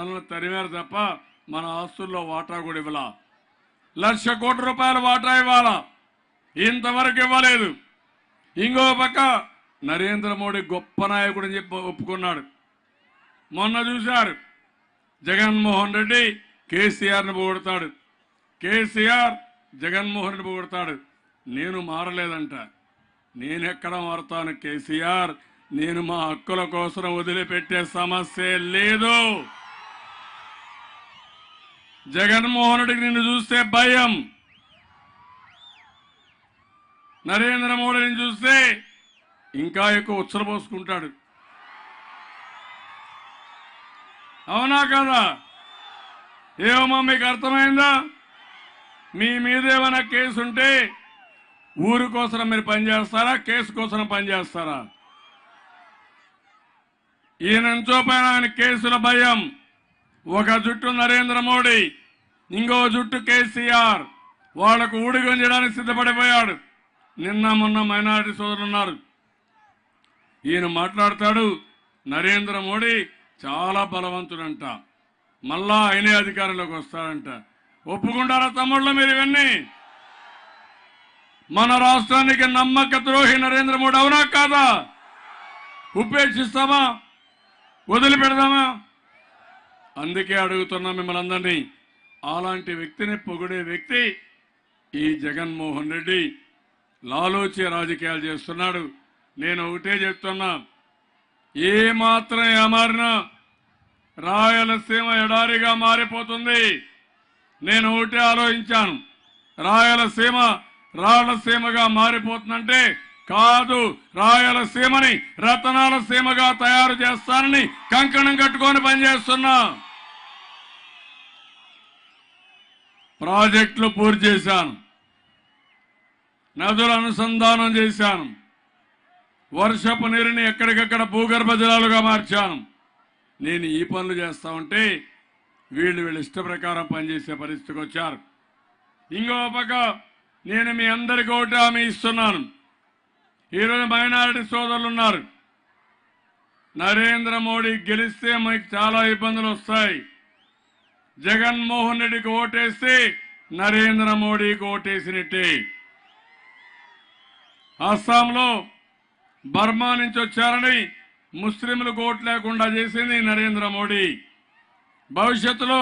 మనల్ని తరిమారు తప్ప మన ఆస్తుల్లో వాటా కూడా ఇవ్వాల. 1,00,000 కోట్ల రూపాయల వాటా ఇవ్వాలా, ఇంతవరకు ఇవ్వలేదు. ఇంకో పక్క నరేంద్ర మోడీ గొప్ప నాయకుడు అని చెప్పి ఒప్పుకున్నాడు. మొన్న చూశారు, జగన్మోహన్ రెడ్డి కేసీఆర్ని పొగుడతాడు, కేసీఆర్ జగన్మోహన్ రెడ్డి పొగుడతాడు. నేను మారలేదంట. నేనెక్కడ మారుతాను కేసీఆర్? నేను మా హక్కుల కోసం వదిలిపెట్టే సమస్య లేదు. జగన్మోహన్ రెడ్డికి నిన్ను చూస్తే భయం, నరేంద్ర మోడీని చూస్తే ఇంకా ఎక్కువ ఉచ్చరపోసుకుంటాడు. అవునా కదా? ఏమో మీకు అర్థమైందా? మీ మీద ఏమైనా కేసు ఉంటే ఊరి కోసం మీరు పనిచేస్తారా, కేసు కోసం పనిచేస్తారా? ఈయనంచో పైన ఆయన కేసుల భయం. ఒక జుట్టు నరేంద్ర మోడీ, ఇంకో జుట్టు కేసీఆర్. వాళ్లకు ఊడిగొంజడానికి సిద్ధపడిపోయాడు. నిన్న మొన్న మైనారిటీ సోదరులు ఉన్నారు. ఈయన మాట్లాడతాడు, నరేంద్ర మోడీ చాలా బలవంతుడంట, మళ్ళా ఆయనే అధికారంలోకి వస్తాడంట. ఒప్పుకుంటారా తమ్ముళ్ళు మీరు ఇవన్నీ? మన రాష్ట్రానికి నమ్మక ద్రోహి నరేంద్ర మోడీ, అవునా కాదా? ఉపేక్షిస్తామా? వదిలిపెడదామా? అందుకే అడుగుతున్నా మిమ్మల్ని అందరినీ. అలాంటి వ్యక్తిని పొగిడే వ్యక్తి ఈ జగన్మోహన్ రెడ్డి లాలూచి రాజకీయాలు చేస్తున్నాడు. నేను ఒకటే చెప్తున్నా, ఏ మాత్రం ఏమారినా రాయలసీమ ఎడారిగా మారిపోతుంది. నేను ఒకటే ఆలోచించాను, రాయలసీమ రాళ్లసీమగా మారిపోతుందంటే కాదు, రాయలసీమని రతనాల సీమగా తయారు చేస్తానని కంకణం కట్టుకొని పనిచేస్తున్నా. ప్రాజెక్టులు పూర్తి చేశాను, నదుల అనుసంధానం చేశాను, వర్షపు నీరుని ఎక్కడికక్కడ భూగర్భ జలాలుగా మార్చాను. నేను ఈ పనులు చేస్తా ఉంటే వీళ్ళు ఇష్ట ప్రకారం పనిచేసే పరిస్థితికి వచ్చారు. ఇంకో పక్క నేను మీ అందరికీ ఒకటి హామీ ఇస్తున్నాను. ఈరోజు మైనారిటీ సోదరులు ఉన్నారు. నరేంద్ర మోడీ గెలిస్తే మీకు చాలా ఇబ్బందులు వస్తాయి. జగన్మోహన్ రెడ్డికి ఓటేస్తే నరేంద్ర మోడీకి ఓటేసినట్టే. అస్సాంలో బర్మా నుంచి వచ్చారని ముస్లింలకు ఓటు లేకుండా చేసింది నరేంద్ర మోడీ. భవిష్యత్తులో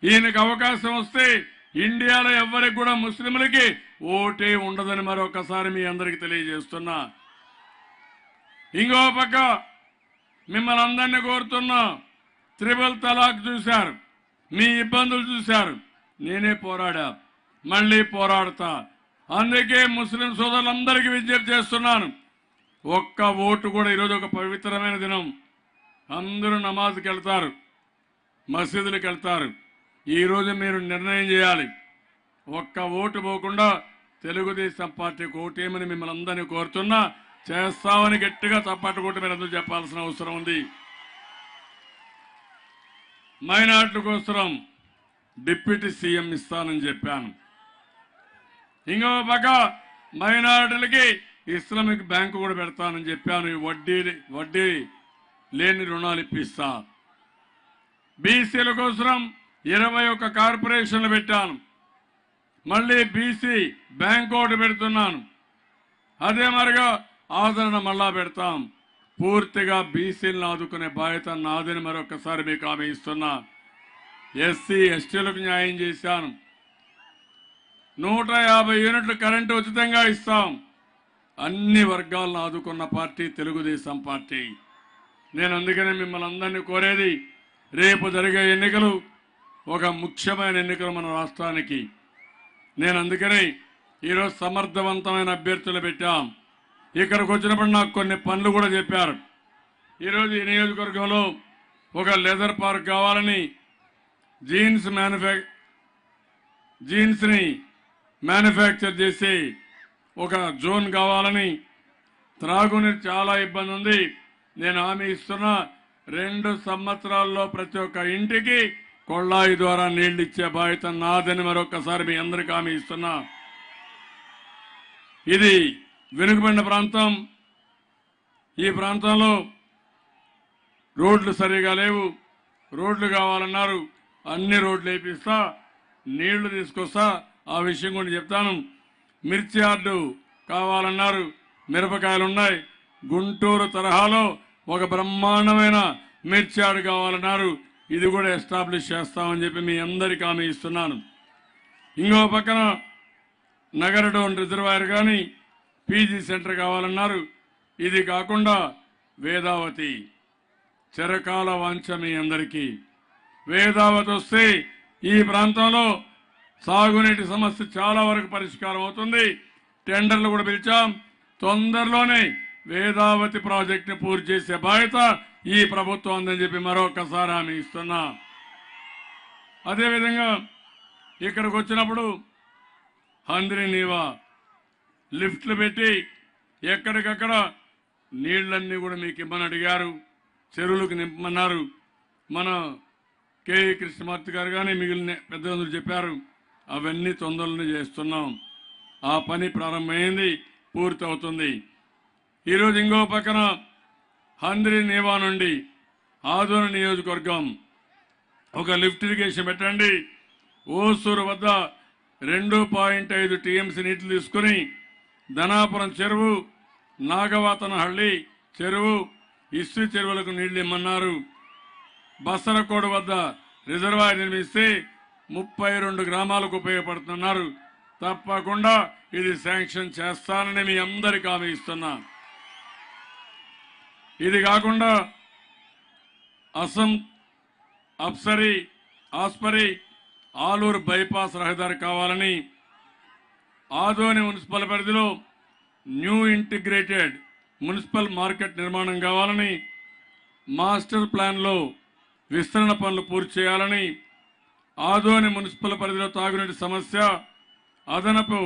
ఈయనకు అవకాశం వస్తే ఇండియాలో ఎవరికి కూడా ముస్లింలకి ఓటే ఉండదని మరొకసారి మీ అందరికీ తెలియజేస్తున్నా. ఇంకో పక్క మిమ్మల్ని అందరినీ కోరుతున్నా, త్రిపుల్ తలాక్ చూశారు, మీ ఇబ్బందులు చూశారు, నేనే పోరాడా, మళ్ళీ పోరాడతా. అందుకే ముస్లిం సోదరులందరికీ విజ్ఞప్తి చేస్తున్నాను, ఒక్క ఓటు కూడా. ఈరోజు ఒక పవిత్రమైన దినం, అందరూ నమాజ్కి వెళ్తారు, మసీదులకు వెళ్తారు. ఈరోజు మీరు నిర్ణయం చేయాలి, ఒక్క ఓటు పోకుండా తెలుగుదేశం పార్టీకి ఓటేమని మిమ్మల్ని అందరినీ కోరుతున్నా. చేస్తామని గట్టిగా చప్పట్లు కొట్టి మీరు అందరూ చెప్పాల్సిన అవసరం ఉంది. మైనార్టీల కోసం డిప్యూటీ సీఎం ఇస్తానని చెప్పాను. ఇంకో పక్క మైనారిటీలకి ఇస్లామిక్ బ్యాంకు కూడా పెడతానని చెప్పాను. వడ్డీ లేని రుణాలు ఇప్పిస్తా. బీసీల కోసం 21 కార్పొరేషన్లు పెట్టాను. మళ్ళీ బీసీ బ్యాంకు ఒకటి పెడుతున్నాను. అదే మరిగా ఆదరణ మళ్ళా పెడతాం. పూర్తిగా బీసీలను ఆదుకునే బాధ్యత నాదని మరొకసారి మీకు హామీ ఇస్తున్నా. ఎస్సీ ఎస్టీలకు న్యాయం చేశాను. 150 యూనిట్లు కరెంటు ఉచితంగా ఇస్తాం. అన్ని వర్గాలను ఆదుకున్న పార్టీ తెలుగుదేశం పార్టీ. నేను అందుకనే మిమ్మల్ని అందరినీ కోరేది, రేపు జరిగే ఎన్నికలు ఒక ముఖ్యమైన ఎన్నికలు మన రాష్ట్రానికి. నేను అందుకనే ఈరోజు సమర్థవంతమైన అభ్యర్థులు పెట్టాం. ఇక్కడికి వచ్చినప్పుడు నాకు కొన్ని పనులు కూడా చెప్పారు. ఈరోజు ఈ నియోజకవర్గంలో ఒక లెదర్ పార్క్ కావాలని, జీన్స్ని మ్యానుఫ్యాక్చర్ చేసి ఒక జోన్ కావాలని, త్రాగునీరు చాలా ఇబ్బంది ఉంది. నేను హామీ ఇస్తున్నా, 2 సంవత్సరాల్లో ప్రతి ఒక్క ఇంటికి కొళ్ళాయి ద్వారా నీళ్లు ఇచ్చే బాధ్యత నాదని మరొకసారి మీ అందరికీ హామీ ఇస్తున్నా. ఇది వెనుకబడిన ప్రాంతం. ఈ ప్రాంతంలో రోడ్లు సరిగా లేవు, రోడ్లు కావాలన్నారు, అన్ని రోడ్లు వేపిస్తా, నీళ్లు తీసుకొస్తా, ఆ విషయం కూడా చెప్తాను. మిర్చి యార్డు కావాలన్నారు, మిరపకాయలు ఉన్నాయి. గుంటూరు తరహాలో ఒక బ్రహ్మాండమైన మిర్చి యార్డు కావాలన్నారు, ఇది కూడా ఎస్టాబ్లిష్ చేస్తామని చెప్పి మీ అందరికీ హామీ ఇస్తున్నాను. ఇంకో పక్కన నగర డోన్ రిజర్వాయర్ కానీ పీజీ సెంటర్ కావాలన్నారు. ఇది కాకుండా వేదావతి చిరకాల వాంఛ మీ అందరికీ. వేదావతి వస్తే ఈ ప్రాంతంలో సాగునీటి సమస్య చాలా వరకు పరిష్కారం అవుతుంది. టెండర్లు కూడా పిలిచాం. తొందరలోనే వేదావతి ప్రాజెక్టుని పూర్తి చేసే బాధ్యత ఈ ప్రభుత్వం ఉందని చెప్పి మరొకసారి హామీ ఇస్తున్నా. అదేవిధంగా ఇక్కడికి వచ్చినప్పుడు హంద్రి నీవా లిఫ్ట్లు పెట్టి ఎక్కడికక్కడ నీళ్లన్నీ కూడా మీకు ఇమ్మని అడిగారు, చెరువులకు నింపమన్నారు. మన కేఈ కృష్ణమూర్తి గారు కానీ మిగిలిన పెద్దలందరూ చెప్పారు, అవన్నీ తొందరలోనే చేస్తున్నాం. ఆ పని ప్రారంభమైంది, పూర్తి అవుతుంది. ఈరోజు ఇంకో పక్కన హంద్రి నీవా నుండి ఆదోని నియోజకవర్గం ఒక లిఫ్ట్ ఇరిగేషన్ పెట్టండి. ఓసూరు వద్ద 2.5 టీఎంసీ నీళ్లు తీసుకుని ధనాపురం చెరువు, నాగవాతనహಳ್ಳಿ చెరువు, ఇస్త్రీ చెరువులకు నీళ్లు ఇమ్మన్నారు. బసరకోడు వద్ద రిజర్వాయర్ నిర్మిస్తే 32 గ్రామాలకు ఉపయోగపడుతున్నారు. తప్పకుండా ఇది శాంక్షన్ చేస్తానని మీ అందరికీ హామీ ఇస్తున్నా. ఇది కాకుండా ఆస్పరి ఆలూరు బైపాస్ రహదారి కావాలని, ఆదోని మున్సిపల్ పరిధిలో న్యూ ఇంటిగ్రేటెడ్ మున్సిపల్ మార్కెట్ నిర్మాణం కావాలని, మాస్టర్ ప్లాన్లో విస్తరణ పనులు పూర్తి చేయాలని, ఆదోని మున్సిపల్ పరిధిలో తాగునీటి సమస్య, అదనపు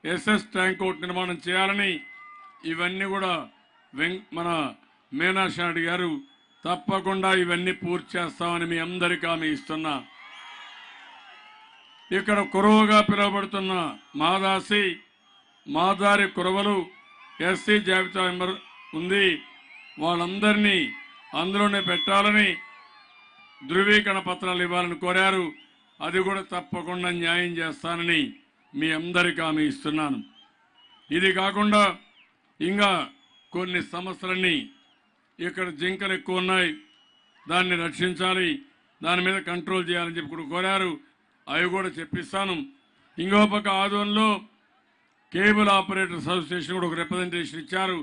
ఎస్ఎస్ ట్యాంక్ అవుట్ నిర్మాణం చేయాలని, ఇవన్నీ కూడా మన మీనాక్షి గారు తప్పకుండా ఇవన్నీ పూర్తి చేస్తామని మీ అందరికీ హామీ ఇస్తున్నా. ఇక్కడ కురవగా పిలువబడుతున్న మాదారి కురవలు ఎస్సీ జాబితా మెంబర్ ఉంది, వాళ్ళందరినీ అందులోనే పెట్టాలని ధృవీకరణ పత్రాలు ఇవ్వాలని కోరారు. అది కూడా తప్పకుండా న్యాయం చేస్తానని మీ అందరికీ హామీ ఇస్తున్నాను. ఇది కాకుండా ఇంకా కొన్ని సమస్యలన్నీ, ఇక్కడ జింకలు ఎక్కువ ఉన్నాయి, దాన్ని రక్షించాలి, దాని మీద కంట్రోల్ చేయాలని చెప్పి కూడా కోరారు. అవి కూడా చెప్పిస్తాను. ఇంకో పక్క ఆదోన్లో కేబుల్ ఆపరేటర్స్ అసోసియేషన్ కూడా ఒక రిప్రజెంటేషన్ ఇచ్చారు,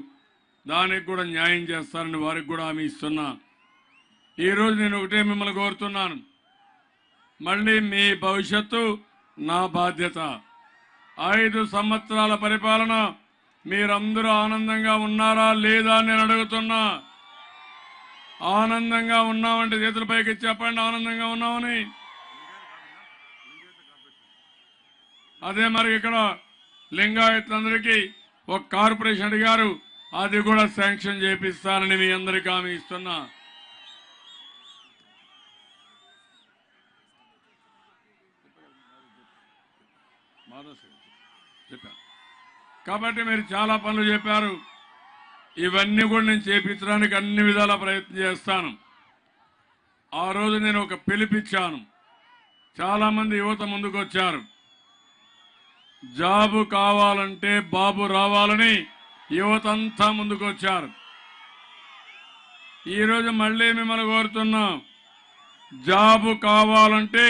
దానికి కూడా న్యాయం చేస్తారని వారికి కూడా హామీ ఇస్తున్నా. ఈరోజు నేను ఒకటే మిమ్మల్ని కోరుతున్నాను, మళ్ళీ మీ భవిష్యత్తు నా బాధ్యత. 5 సంవత్సరాల పరిపాలన మీరందరూ ఆనందంగా ఉన్నారా లేదా అని నేను అడుగుతున్నా. ఆనందంగా ఉన్నామంటే చేతుల పైకి చెప్పండి, ఆనందంగా ఉన్నామని. అదే మరి ఇక్కడ లింగాయతులందరికీ ఒక కార్పొరేషన్ అడిగారు, అది కూడా శాంక్షన్ చేపిస్తానని మీ అందరికీ హామీ ఇస్తున్నా. కాబట్టి మీరు చాలా పనులు చెప్పారు, ఇవన్నీ కూడా నేను చేపించడానికి అన్ని విధాల ప్రయత్నం చేస్తాను. ఆ రోజు నేను ఒక పిలిపిచ్చాను, చాలా మంది యువత ముందుకు వచ్చారు. జాబు కావాలంటే బాబు రావాలని యువత అంతా ముందుకు వచ్చారు. ఈరోజు మళ్ళీ మిమ్మల్ని కోరుతున్నాం, జాబు కావాలంటే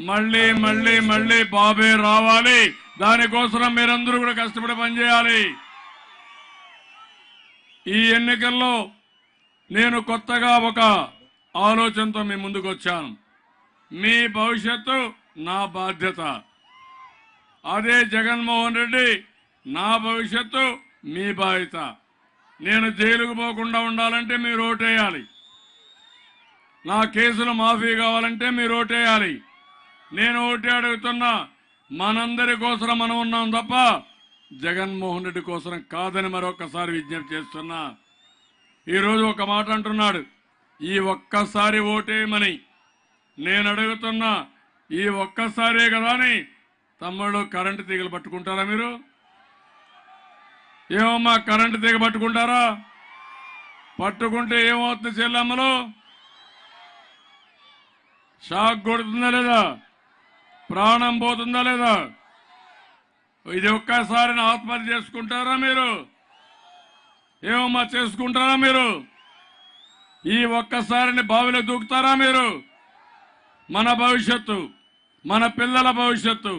మళ్ళీ మళ్ళీ మళ్ళీ బాబే రావాలి. దానికోసం మీరందరూ కూడా కష్టపడి పనిచేయాలి. ఈ ఎన్నికల్లో నేను కొత్తగా ఒక ఆలోచనతో మీ ముందుకు వచ్చాను. మీ భవిష్యత్తు నా బాధ్యత. అదే జగన్మోహన్ రెడ్డి, నా భవిష్యత్తు మీ బాధ్యత. నేను జైలుకు పోకుండా ఉండాలంటే మీరు ఓటేయాలి. నా కేసులు మాఫీ కావాలంటే మీరు ఓటేయాలి. నేను ఓటే అడుగుతున్నా, మనందరి కోసం మనం ఉన్నాం తప్ప జగన్మోహన్ రెడ్డి కోసం కాదని మరొకసారి విజ్ఞప్తి చేస్తున్నా. ఈరోజు ఒక మాట అంటున్నాడు, ఈ ఒక్కసారి ఓటేయమని. నేను అడుగుతున్నా, ఈ ఒక్కసారే కదా అని తమ్ముళ్ళు కరెంటు తీగలు పట్టుకుంటారా? మీరు ఏమమ్మా కరెంటు తీగ పట్టుకుంటారా? పట్టుకుంటే ఏమవుతుంది చెల్లమ్మలు? షాక్ కొడుతుందా లేదా? ప్రాణం పోతుందా లేదా? ఇది ఒక్కసారి ఆత్మహత్య చేసుకుంటారా మీరు? ఏమమ్మా చేసుకుంటారా మీరు? ఈ ఒక్కసారిని బావిలో దూకుతారా మీరు? మన భవిష్యత్తు, మన పిల్లల భవిష్యత్తు,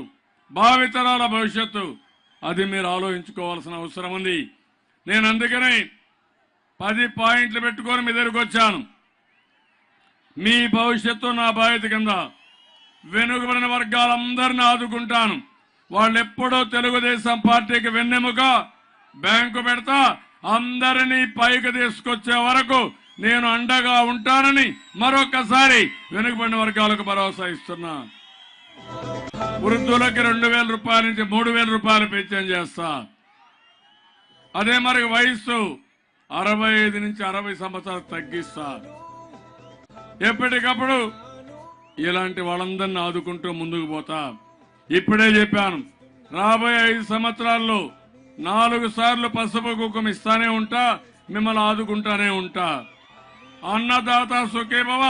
భావితరాల భవిష్యత్తు, అది మీరు ఆలోచించుకోవాల్సిన అవసరం ఉంది. నేను అందుకనే 10 పాయింట్లు పెట్టుకొని మీ దగ్గరకు వచ్చాను. మీ భవిష్యత్తు నా బాధ్యత కింద వెనుకబడిన వర్గాలందరినీ ఆదుకుంటాను. వాళ్ళు ఎప్పుడో తెలుగుదేశం పార్టీకి వెన్నెముక, బ్యాంకు పెడతా, అందరినీ పైకి తీసుకొచ్చే వరకు నేను అండగా ఉంటానని మరొకసారి వెనుకబడిన వర్గాలకు భరోసా ఇస్తున్నా. వృద్ధులకి 2,000 రూపాయల నుంచి 3,000 రూపాయలు పెన్షన్ చేస్తా. అదే మరి వయస్సు 65 నుంచి 60 సంవత్సరాలు తగ్గిస్తా. ఎప్పటికప్పుడు ఇలాంటి వాళ్ళందరినీ ఆదుకుంటూ ముందుకు పోతా. ఇప్పుడే చెప్పాను, రాబోయే 5 సంవత్సరాల్లో 4 సార్లు పసుపు కుంకుమ ఇస్తానే ఉంటా, మిమ్మల్ని ఆదుకుంటానే ఉంటా. అన్నదాత సుఖీభవ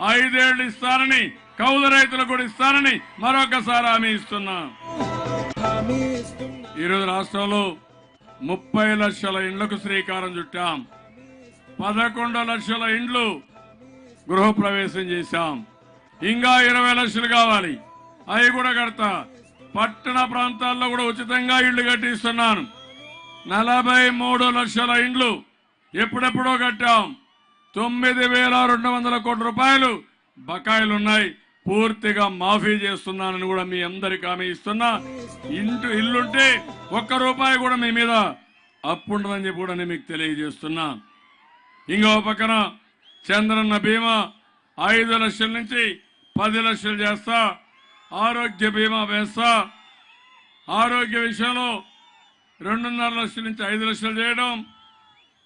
5 ఏళ్లు ఇస్తానని, కౌలు రైతులకు కూడా ఇస్తానని మరొకసారి హామీ ఇస్తున్నా. ఈరోజు రాష్ట్రంలో 30 లక్షల ఇండ్లకు శ్రీకారం చుట్టాం. 11 లక్షల ఇండ్లు గృహప్రవేశం చేశాం. ఇంకా 20 లక్షలు కావాలి, అవి కూడా కడతా. పట్టణ ప్రాంతాల్లో కూడా ఉచితంగా ఇళ్లు కట్టిస్తున్నాను. 43 లక్షల ఇండ్లు ఎప్పుడెప్పుడో కట్టాం. 9,200 కోట్ల రూపాయలు బకాయిలున్నాయి, పూర్తిగా మాఫీ చేస్తున్నానని కూడా మీ అందరికి హామీ ఇస్తున్నా. ఇల్లుంటే 1 రూపాయి కూడా మీ మీద అప్పు ఉండదని చెప్పి కూడా నేను మీకు తెలియజేస్తున్నా. ఇంకో పక్కన చంద్రన్న బీమా 5 లక్షల నుంచి 10 లక్షలు చేస్తా. ఆరోగ్య బీమా వేస్తా. ఆరోగ్య విషయంలో 2.5 లక్షల నుంచి 5 లక్షలు చేయడం.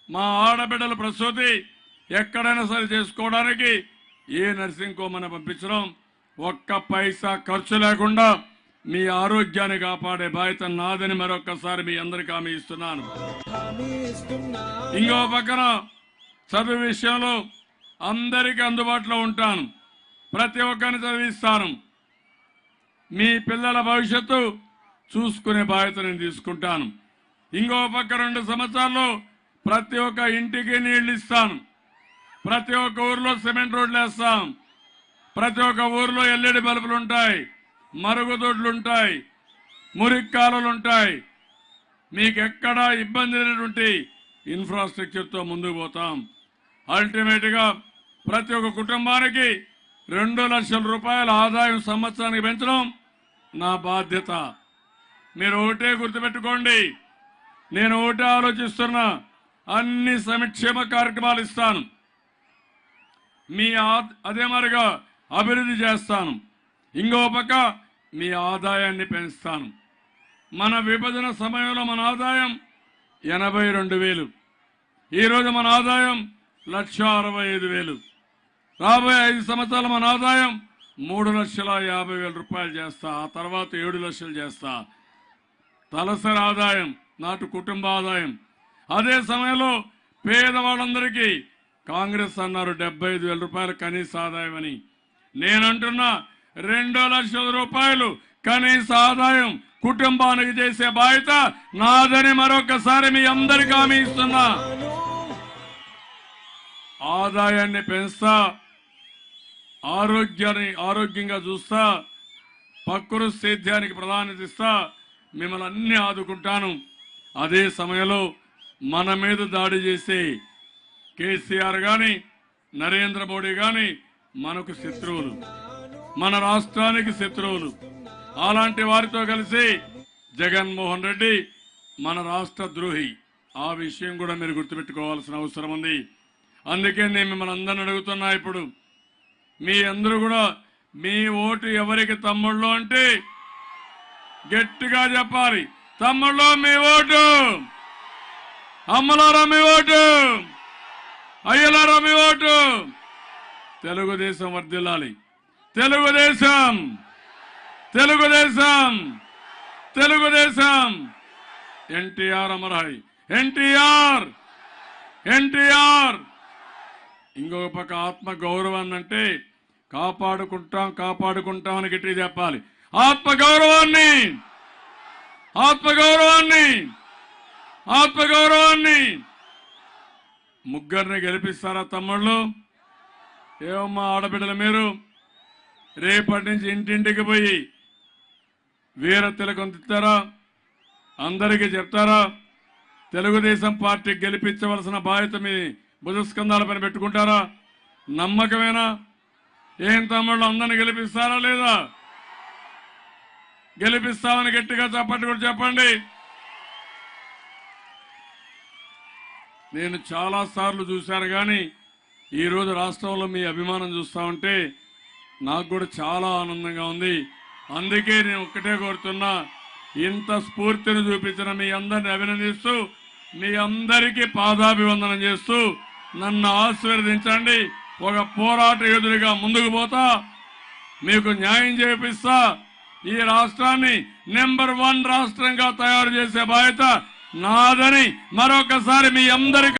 మా ఆడబిడ్డల ప్రసూతి ఎక్కడైనా సరే చేసుకోవడానికి ఏ నర్సింగ్ హోమ్ పంపించడం, 1 పైసా ఖర్చు లేకుండా మీ ఆరోగ్యాన్ని కాపాడే బాధ్యత నాదని మరొకసారి మీ అందరికీ హామీ ఇస్తున్నాను. ఇంకో పక్కన చదువు విషయంలో అందరికీ అందుబాటులో ఉంటాను. ప్రతి ఒక్కరిని చదివిస్తాను. మీ పిల్లల భవిష్యత్తు చూసుకునే బాధ్యత నేను తీసుకుంటాను. ఇంకో పక్క 2 సంవత్సరాల్లో ప్రతి ఒక్క ఇంటికి నీళ్లు ఇస్తాను. ప్రతి ఒక్క ఊర్లో సిమెంట్ రోడ్లు వేస్తాం. ప్రతి ఒక్క ఊర్లో ఎల్ఈడి బల్బులు ఉంటాయి, మరుగుదొడ్లు ఉంటాయి, మురికి కాలువలు ఉంటాయి. మీకు ఎక్కడా ఇబ్బంది లేనటువంటి ఇన్ఫ్రాస్ట్రక్చర్తో ముందుకు పోతాం. అల్టిమేట్ గా ప్రతి ఒక్క కుటుంబానికి 2 లక్షల రూపాయల ఆదాయం సంవత్సరానికి పెంచడం నా బాధ్యత. మీరు ఒకటే గుర్తుపెట్టుకోండి, నేను ఒకటే ఆలోచిస్తున్నా, అన్ని సంక్షేమ కార్యక్రమాలు ఇస్తాను. మీ అదే మరిగా అభివృద్ధి చేస్తాను. ఇంకో పక్క మీ ఆదాయాన్ని పెంచుతాను. మన విభజన సమయంలో మన ఆదాయం 82,000, ఈరోజు మన ఆదాయం 1,65,000. రాబోయే 5 సంవత్సరాలు మన ఆదాయం 3,50,000 రూపాయలు చేస్తా. ఆ తర్వాత 7 లక్షలు చేస్తా. తలసరి ఆదాయం, నాటు కుటుంబ ఆదాయం. అదే సమయంలో పేదవాళ్ళందరికీ కాంగ్రెస్ అన్నారు 75,000 రూపాయలు కనీస ఆదాయం అని. నేనంటున్నా 2 లక్షల రూపాయలు కనీస ఆదాయం కుటుంబానికి చేసే బాధ్యత నాదని మరొకసారి మీ అందరికీ హామీ ఇస్తున్నా. ఆదాయాన్ని పెంచుతా, ఆరోగ్యంగా చూస్తా, ప్రకృతి సేద్యానికి ప్రాధాన్యత ఇస్తా, మిమ్మల్ని అన్ని ఆదుకుంటాను. అదే సమయంలో మన మీద దాడి చేసే కేసీఆర్ గాని, నరేంద్ర మోడీ గాని మనకు శత్రువులు, మన రాష్ట్రానికి శత్రువులు. అలాంటి వారితో కలిసి జగన్మోహన్ రెడ్డి మన రాష్ట్ర ద్రోహి. ఆ విషయం కూడా మీరు గుర్తుపెట్టుకోవాల్సిన అవసరం ఉంది. అందుకే నేను మిమ్మల్ని అందరిని అడుగుతున్నా, ఇప్పుడు మీ అందరూ కూడా మీ ఓటు ఎవరికి తమ్ముళ్ళు అంటే గట్టిగా చెప్పాలి. తమ్ముళ్ళు మీ ఓటు, అమ్మలారా మీ ఓటు, అయ్యలారా మీ ఓటు. తెలుగుదేశం వర్ధిల్లాలి. తెలుగుదేశం, తెలుగుదేశం, తెలుగుదేశం. ఎన్టీఆర్ అమరాయి, ఎన్టీఆర్, ఎన్టీఆర్. ఇంకొక పక్క ఆత్మ గౌరవాన్ని అంటే కాపాడుకుంటాం కాపాడుకుంటాం అని గట్టిగా చెప్పాలి. ఆత్మగౌరవాన్ని ఆత్మగౌరవాన్ని ఆత్మగౌరవాన్ని ముగ్గురిని గెలిపిస్తారా తమ్ముళ్ళు? ఏమమ్మా ఆడబిడ్డలు, మీరు రేపటి నుంచి ఇంటింటికి పోయి వీర తిలకం తిస్తారా? అందరికీ చెప్తారా? తెలుగుదేశం పార్టీ గెలిపించవలసిన బాధ్యత మీ భుజస్కంధాల పైన పెట్టుకుంటారా? నమ్మకమేనా? ఏం తమ్ముళ్ళు, అందరిని గెలిపిస్తారా లేదా? గెలిపిస్తామని గట్టిగా చప్పట్లు కూడా చెప్పండి. నేను చాలా సార్లు చూశాను, కానీ ఈరోజు రాష్ట్రంలో మీ అభిమానం చూస్తా ఉంటే నాకు కూడా చాలా ఆనందంగా ఉంది. అందుకే నేను ఒక్కటే కోరుతున్నా, ఇంత స్ఫూర్తిని చూపించిన మీ అందరిని అభినందిస్తూ మీ అందరికీ పాదాభివందనం చేస్తూ నన్ను ఆశీర్వదించండి. ఒక పోరాట యోధుడిగా ముందుకు పోతా, మీకు న్యాయం చేపిస్తా. ఈ రాష్ట్రాన్ని నెంబర్ 1 రాష్ట్రంగా తయారు చేసే బాధ్యత నాదని మరొకసారి మీ అందరికీ